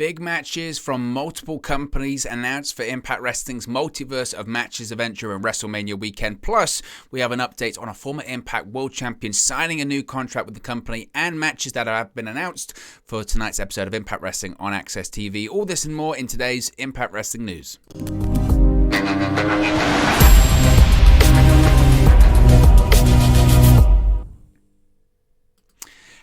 Big matches from multiple companies announced for Impact Wrestling's Multiverse of Matches event during WrestleMania weekend. Plus, we have an update on a former Impact World Champion signing a new contract with the company and matches that have been announced for tonight's episode of Impact Wrestling on Access TV. All this and more in today's Impact Wrestling News.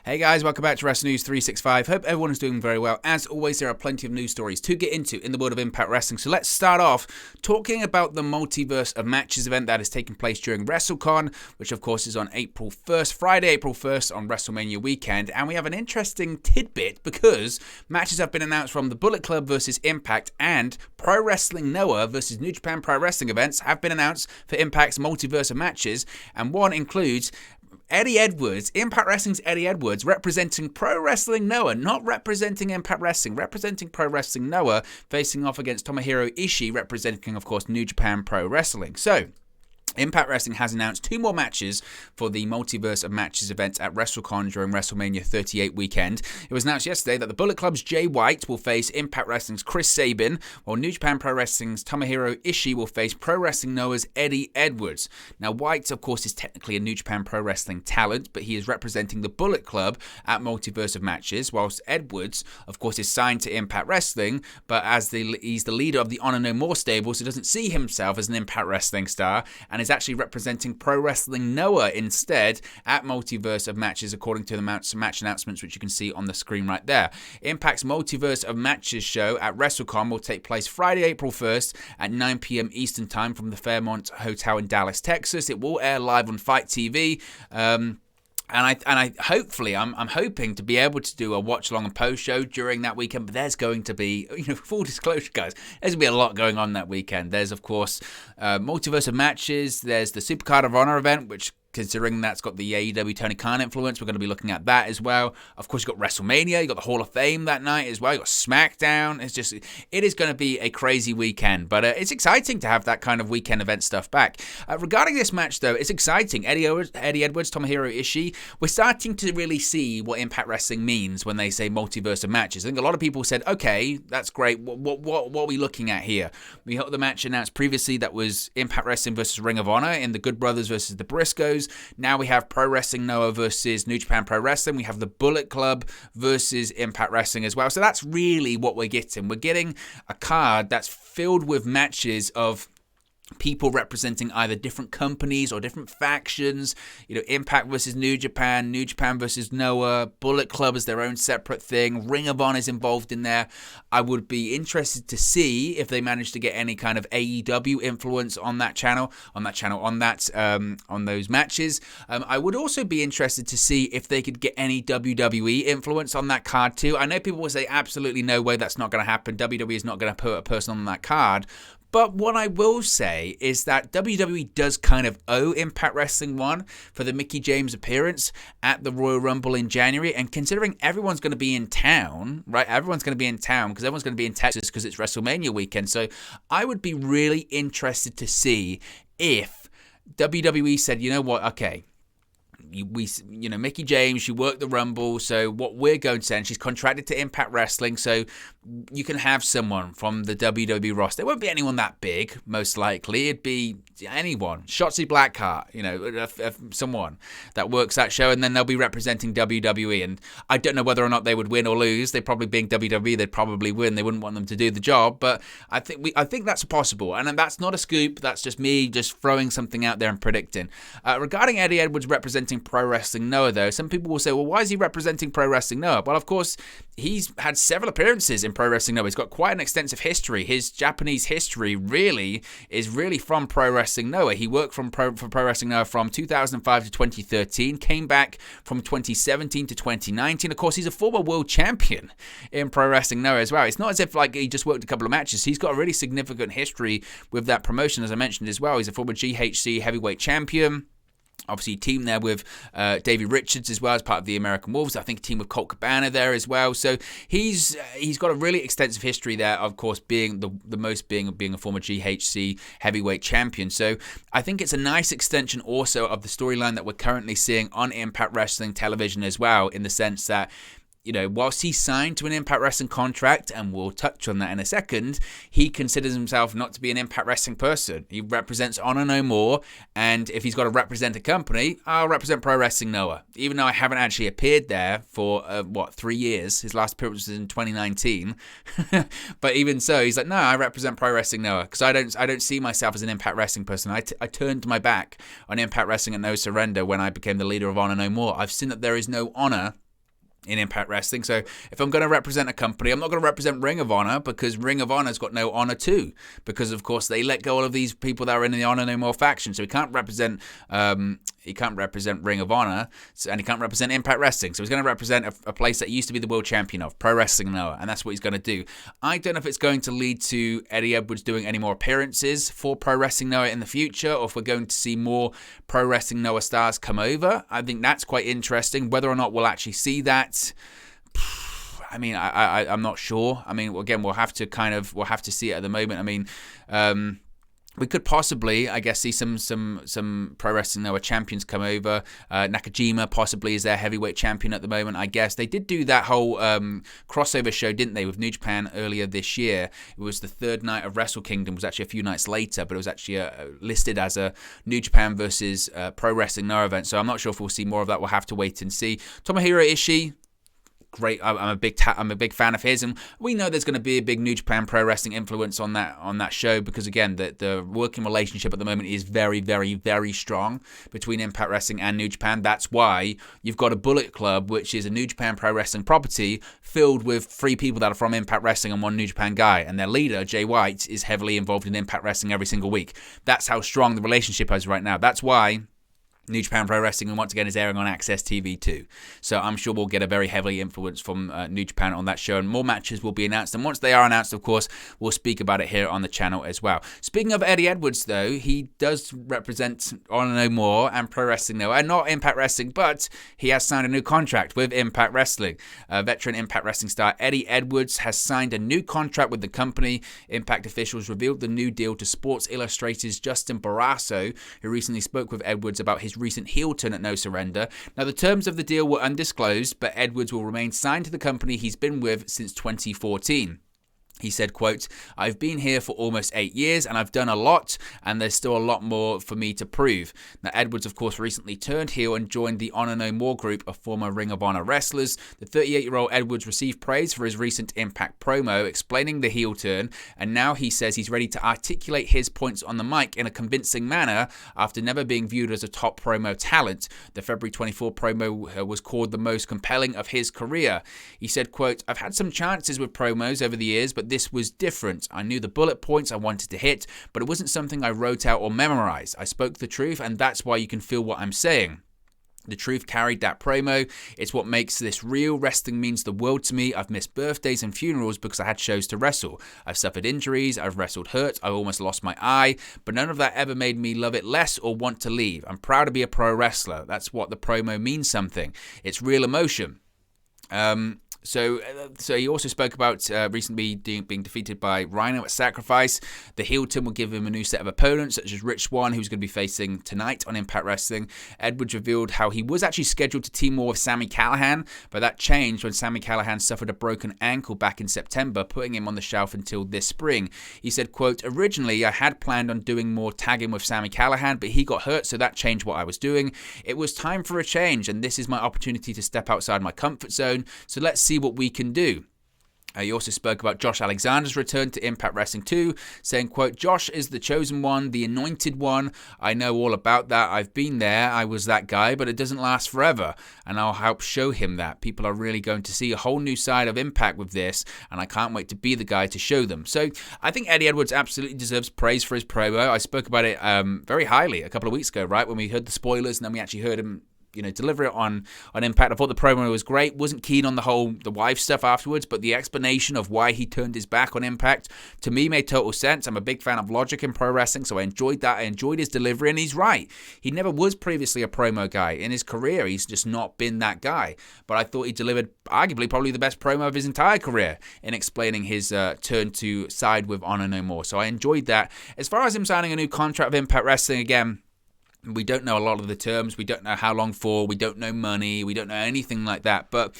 Hey guys, welcome back to Wrestling News 365. Hope everyone is doing very well. As always, there are plenty of news stories to get into in the world of Impact Wrestling. So let's start off talking about the Multiverse of Matches event that is taking place during WrestleCon, which of course is on April 1st, Friday, April 1st on WrestleMania weekend. And we have an interesting tidbit because matches have been announced from the Bullet Club versus Impact and Pro Wrestling Noah versus New Japan Pro Wrestling events have been announced for Impact's Multiverse of Matches. And one includes Eddie Edwards, Impact Wrestling's Eddie Edwards, representing Pro Wrestling Noah, not representing Impact Wrestling, representing Pro Wrestling Noah, facing off against Tomohiro Ishii, representing, of course, New Japan Pro Wrestling. So, Impact Wrestling has announced 2 more matches for the Multiverse of Matches event at WrestleCon during WrestleMania 38 weekend. It was announced yesterday that the Bullet Club's Jay White will face Impact Wrestling's Chris Sabin, while New Japan Pro Wrestling's Tomohiro Ishii will face Pro Wrestling Noah's Eddie Edwards. Now, White, of course, is technically a New Japan Pro Wrestling talent, but he is representing the Bullet Club at Multiverse of Matches, whilst Edwards, of course, is signed to Impact Wrestling, but he's the leader of the Honor No More stable, so doesn't see himself as an Impact Wrestling star, and is actually representing Pro Wrestling Noah instead at Multiverse of Matches, according to the match announcements, which you can see on the screen right there. Impact's Multiverse of Matches show at WrestleCon will take place Friday, April 1st at 9 p.m. Eastern Time from the Fairmont Hotel in Dallas, Texas. It will air live on Fight TV. And I'm hoping to be able to do a watch along and post show during that weekend. But there's going to be, full disclosure, guys, there's going to be a lot going on that weekend. There's, of course, Multiverse of Matches. There's the Supercard of Honor event, which, considering that's got the AEW Tony Khan influence, we're going to be looking at that as well. Of course, you've got WrestleMania, you've got the Hall of Fame that night as well, you've got SmackDown. It is going to be a crazy weekend, but it's exciting to have that kind of weekend event stuff back. Regarding this match, though, it's exciting. Eddie Edwards, Tomohiro Ishii, we're starting to really see what Impact Wrestling means when they say Multiverse of Matches. I think a lot of people said, okay, that's great. What are we looking at here? We got the match announced previously that was Impact Wrestling versus Ring of Honor in the Good Brothers versus the Briscoes. Now we have Pro Wrestling Noah versus New Japan Pro Wrestling. We have the Bullet Club versus Impact Wrestling as well. So that's really what we're getting. We're getting a card that's filled with matches of people representing either different companies or different factions. Impact versus New Japan versus Noah, Bullet Club is their own separate thing, Ring of Honor is involved in there. I would be interested to see if they manage to get any kind of AEW influence on those matches. I would also be interested to see if they could get any WWE influence on that card too. I know people will say absolutely no way, that's not going to happen. WWE is not going to put a person on that card. But what I will say is that WWE does kind of owe Impact Wrestling one for the Mickie James appearance at the Royal Rumble in January. And considering everyone's going to be in town, right? Everyone's going to be in town because everyone's going to be in Texas because it's WrestleMania weekend. So I would be really interested to see if WWE said, you know what, okay, Mickie James, she worked the Rumble, so what we're going to say, and she's contracted to Impact Wrestling, so you can have someone from the WWE roster. It won't be anyone that big, most likely. It'd be anyone. Shotzi Blackheart, someone that works that show, and then they'll be representing WWE. And I don't know whether or not they would win or lose. They probably, being WWE, they'd probably win. They wouldn't want them to do the job, but I think that's possible. And that's not a scoop. That's just me just throwing something out there and predicting. Regarding Eddie Edwards representing Pro Wrestling Noah, though, some people will say, well, why is he representing Pro Wrestling Noah? Well, of course, he's had several appearances in Pro Wrestling Noah. He's got quite an extensive history. His Japanese history is really from Pro Wrestling Noah. He worked for Pro Wrestling Noah from 2005 to 2013, came back from 2017 to 2019. Of course, he's a former world champion in Pro Wrestling Noah as well. It's not as if he just worked a couple of matches. He's got a really significant history with that promotion, as I mentioned as well. He's a former GHC heavyweight champion. Obviously, team there with Davey Richards as well as part of the American Wolves. I think team with Colt Cabana there as well. So he's got a really extensive history there, of course, being the most being a former GHC heavyweight champion. So I think it's a nice extension also of the storyline that we're currently seeing on Impact Wrestling television as well, in the sense that whilst he's signed to an Impact Wrestling contract, and we'll touch on that in a second, he considers himself not to be an Impact Wrestling person. He represents Honor No More, and if he's got to represent a company, I'll represent Pro Wrestling Noah. Even though I haven't actually appeared there for, 3 years. His last appearance was in 2019. But even so, he's like, no, I represent Pro Wrestling Noah, because I don't see myself as an Impact Wrestling person. I turned my back on Impact Wrestling at No Surrender when I became the leader of Honor No More. I've seen that there is no honor in Impact Wrestling. So if I'm going to represent a company, I'm not going to represent Ring of Honor, because Ring of Honor's got no honor too, because of course they let go of these people that are in the Honor No More faction. So he can't represent Ring of Honor, and he can't represent Impact Wrestling. So he's going to represent a place that he used to be the world champion of, Pro Wrestling Noah, and that's what he's going to do. I don't know if it's going to lead to Eddie Edwards doing any more appearances for Pro Wrestling Noah in the future, or if we're going to see more Pro Wrestling Noah stars come over. I think that's quite interesting. Whether or not we'll actually see that, I mean, I'm not sure. I mean, again, we'll have to see it at the moment. I mean, we could possibly, I guess, see some Pro Wrestling Noah champions come over. Nakajima possibly is their heavyweight champion at the moment, I guess. They did do that whole crossover show, didn't they, with New Japan earlier this year. It was the third night of Wrestle Kingdom. It was actually a few nights later, but it was actually listed as a New Japan versus Pro Wrestling Noah event. So I'm not sure if we'll see more of that. We'll have to wait and see. Tomohiro Ishii, great. I'm a big fan of his, and we know there's going to be a big New Japan Pro Wrestling influence on that show, because again, the working relationship at the moment is very, very, very strong between Impact Wrestling and New Japan. That's why you've got a Bullet Club, which is a New Japan Pro Wrestling property, filled with 3 people that are from Impact Wrestling and 1 New Japan guy, and their leader, Jay White, is heavily involved in Impact Wrestling every single week. That's how strong the relationship is right now. That's why New Japan Pro Wrestling, and once again, is airing on Access TV too. So I'm sure we'll get a very heavily influence from New Japan on that show, and more matches will be announced. And once they are announced, of course, we'll speak about it here on the channel as well. Speaking of Eddie Edwards, though, he does represent Honor No More and Pro Wrestling Noah, and not Impact Wrestling, but he has signed a new contract with Impact Wrestling. Veteran Impact Wrestling star Eddie Edwards has signed a new contract with the company. Impact officials revealed the new deal to Sports Illustrated's Justin Barrasso, who recently spoke with Edwards about his recent heel turn at No Surrender. Now, the terms of the deal were undisclosed, but Edwards will remain signed to the company he's been with since 2014. He said, quote, "I've been here for almost 8 years and I've done a lot, and there's still a lot more for me to prove." Now, Edwards, of course, recently turned heel and joined the Honor No More group of former Ring of Honor wrestlers. The 38-year-old Edwards received praise for his recent Impact promo explaining the heel turn, and now he says he's ready to articulate his points on the mic in a convincing manner after never being viewed as a top promo talent. The February 24 promo was called the most compelling of his career. He said, quote, "I've had some chances with promos over the years, but this was different. I knew the bullet points I wanted to hit, but it wasn't something I wrote out or memorized. I spoke the truth, and that's why you can feel what I'm saying. The truth carried that promo. It's what makes this real. Wrestling means the world to me. I've missed birthdays and funerals because I had shows to wrestle. I've suffered injuries. I've wrestled hurt. I almost lost my eye. But none of that ever made me love it less or want to leave. I'm proud to be a pro wrestler. That's what the promo means something. It's real emotion." So he also spoke about recently being defeated by Rhino at Sacrifice. The heel turn will give him a new set of opponents, such as Rich Swann, who's going to be facing tonight on Impact Wrestling. Edwards revealed how he was actually scheduled to team more with Sami Callihan, but that changed when Sami Callihan suffered a broken ankle back in September, putting him on the shelf until this spring. He said, quote, "Originally, I had planned on doing more tagging with Sami Callihan, but he got hurt, so that changed what I was doing. It was time for a change, and this is my opportunity to step outside my comfort zone, so let's see what we can do." He also spoke about Josh Alexander's return to Impact Wrestling 2, saying, quote, "Josh is the chosen one, the anointed one. I know all about that. I've been there. I was that guy, but it doesn't last forever, and I'll help show him that. People are really going to see a whole new side of Impact with this, and I can't wait to be the guy to show them." So I think Eddie Edwards absolutely deserves praise for his promo. I spoke about it very highly a couple of weeks ago, right, when we heard the spoilers, and then we actually heard him deliver it on Impact. I thought the promo was great. Wasn't keen on the wife stuff afterwards, but the explanation of why he turned his back on Impact, to me, made total sense. I'm a big fan of logic in pro wrestling, so I enjoyed that. I enjoyed his delivery, and he's right. He never was previously a promo guy. In his career, he's just not been that guy. But I thought he delivered arguably probably the best promo of his entire career in explaining his turn to side with Honor No More. So I enjoyed that. As far as him signing a new contract with Impact Wrestling, again, we don't know a lot of the terms. We don't know how long for. We don't know money. We don't know anything like that. But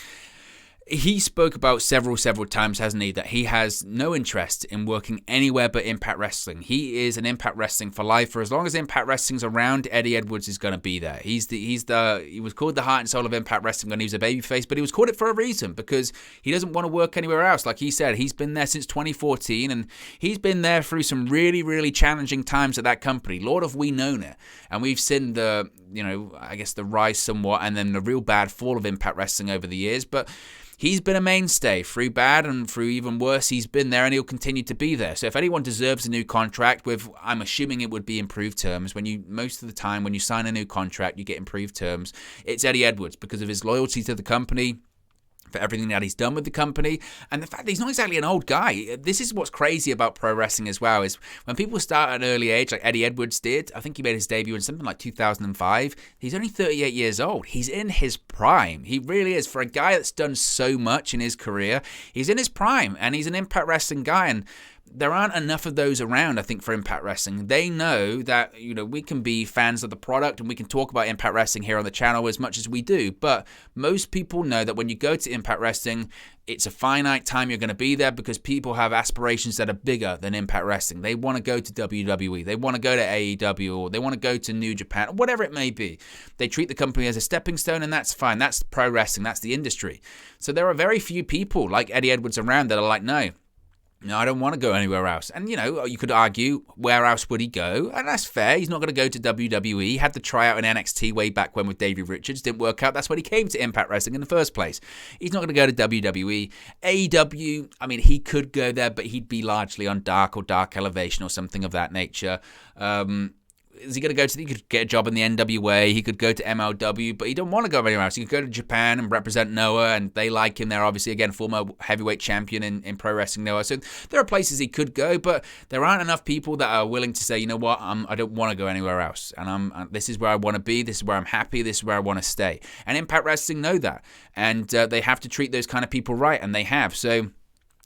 He spoke about several times, hasn't he, that he has no interest in working anywhere but Impact Wrestling. He is an Impact Wrestling for life. For as long as Impact Wrestling's around, Eddie Edwards is going to be there. He was called the heart and soul of Impact Wrestling when he was a babyface, but he was called it for a reason, because he doesn't want to work anywhere else. Like he said, he's been there since 2014, and he's been there through some really challenging times at that company. Lord have we known it, and we've seen the, I guess the rise somewhat, and then the real bad fall of Impact Wrestling over the years, but he's been a mainstay through bad and through even worse. He's been there and he'll continue to be there. So if anyone deserves a new contract with, I'm assuming it would be improved terms, most of the time when you sign a new contract, you get improved terms, it's Eddie Edwards, because of his loyalty to the company, for everything that he's done with the company, and the fact that he's not exactly an old guy. This is what's crazy about pro wrestling as well, is when people start at an early age, like Eddie Edwards did. I think he made his debut in something like 2005. He's only 38 years old. He's in his prime. He really is. For a guy that's done so much in his career, he's in his prime, and he's an Impact Wrestling guy, and there aren't enough of those around, I think, for Impact Wrestling. They know that, we can be fans of the product and we can talk about Impact Wrestling here on the channel as much as we do. But most people know that when you go to Impact Wrestling, it's a finite time you're going to be there, because people have aspirations that are bigger than Impact Wrestling. They want to go to WWE. They want to go to AEW, or they want to go to New Japan, whatever it may be. They treat the company as a stepping stone, and that's fine. That's pro wrestling. That's the industry. So there are very few people like Eddie Edwards around that are like, no, I don't want to go anywhere else. And, you could argue, where else would he go? And that's fair. He's not going to go to WWE. He had to try out in NXT way back when with Davey Richards. Didn't work out. That's when he came to Impact Wrestling in the first place. He's not going to go to WWE. AEW, he could go there, but he'd be largely on Dark or Dark Elevation or something of that nature. Is he going to go to, he could get a job in the NWA, he could go to MLW, but he don't want to go anywhere else. He could go to Japan and represent Noah, and they like him there, obviously, again, former heavyweight champion in pro wrestling, Noah. So there are places he could go, but there aren't enough people that are willing to say, you know what, I don't want to go anywhere else, and this is where I want to be, this is where I'm happy, this is where I want to stay. And Impact Wrestling know that, and they have to treat those kind of people right, and they have. So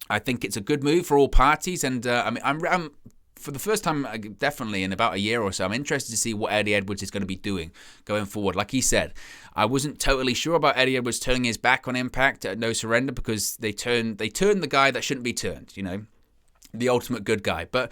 I think it's a good move for all parties, and I'm for the first time, definitely in about a year or so, I'm interested to see what Eddie Edwards is going to be doing going forward. Like he said, I wasn't totally sure about Eddie Edwards turning his back on Impact at No Surrender, because they turned the guy that shouldn't be turned, the ultimate good guy. But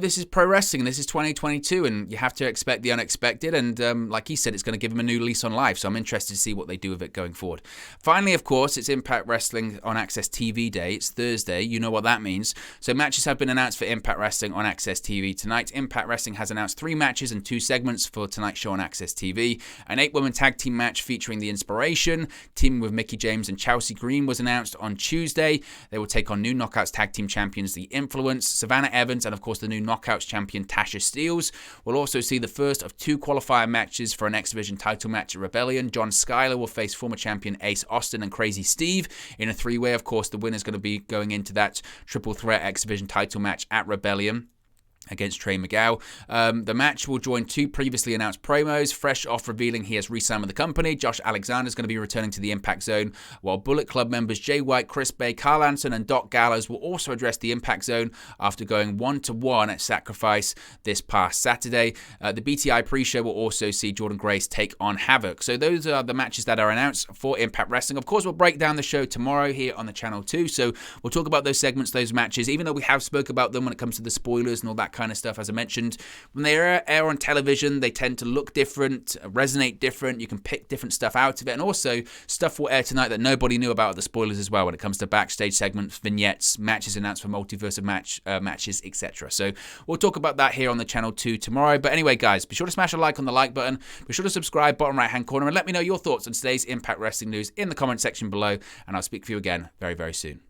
this is pro wrestling, and this is 2022, and you have to expect the unexpected. And like he said, it's going to give him a new lease on life. So I'm interested to see what they do with it going forward. Finally, of course, it's Impact Wrestling on Access TV Day. It's Thursday. You know what that means. So matches have been announced for Impact Wrestling on Access TV tonight. Impact Wrestling has announced 3 matches and 2 segments for tonight's show on Access TV. An 8-woman tag team match featuring The Inspiration, teaming with Mickie James and Chelsea Green, was announced on Tuesday. They will take on new Knockouts tag team champions The Influence, Savannah Evans, and of course the new Knockouts champion Tasha Steelz. We'll also see the first of 2 qualifier matches for an X Division title match at Rebellion. John Skyler will face former champion Ace Austin and Crazy Steve in a 3-way. Of course, the winner's going to be going into that triple threat X Division title match at Rebellion against Trey Miguel. The match will join 2 previously announced promos. Fresh off revealing he has re-signed with the company, Josh Alexander is going to be returning to the Impact Zone, while Bullet Club members Jay White, Chris Bay, Carl Anson, and Doc Gallows will also address the Impact Zone after going 1-1 at Sacrifice this past Saturday. The BTI pre-show will also see Jordan Grace take on Havoc. So those are the matches that are announced for Impact Wrestling. Of course, we'll break down the show tomorrow here on the channel too, so we'll talk about those segments, those matches, even though we have spoke about them when it comes to the spoilers and all that kind of stuff. As I mentioned, when they air on television, they tend to look different, resonate different. You can pick different stuff out of it, and also stuff will air tonight that nobody knew about at the spoilers as well when it comes to backstage segments, vignettes, matches announced for Multiverse of matches, etc. So we'll talk about that here on the channel too tomorrow. But anyway, guys, be sure to smash a like on the like button. Be sure to subscribe, bottom right hand corner, and let me know your thoughts on today's Impact Wrestling news in the comment section below, and I'll speak to you again very, very soon.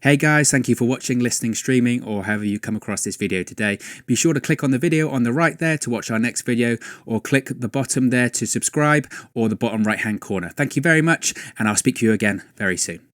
Hey guys, thank you for watching, listening, streaming, or however you come across this video today. Be sure to click on the video on the right there to watch our next video, or click the bottom there to subscribe, or the bottom right hand corner. Thank you very much, and I'll speak to you again very soon.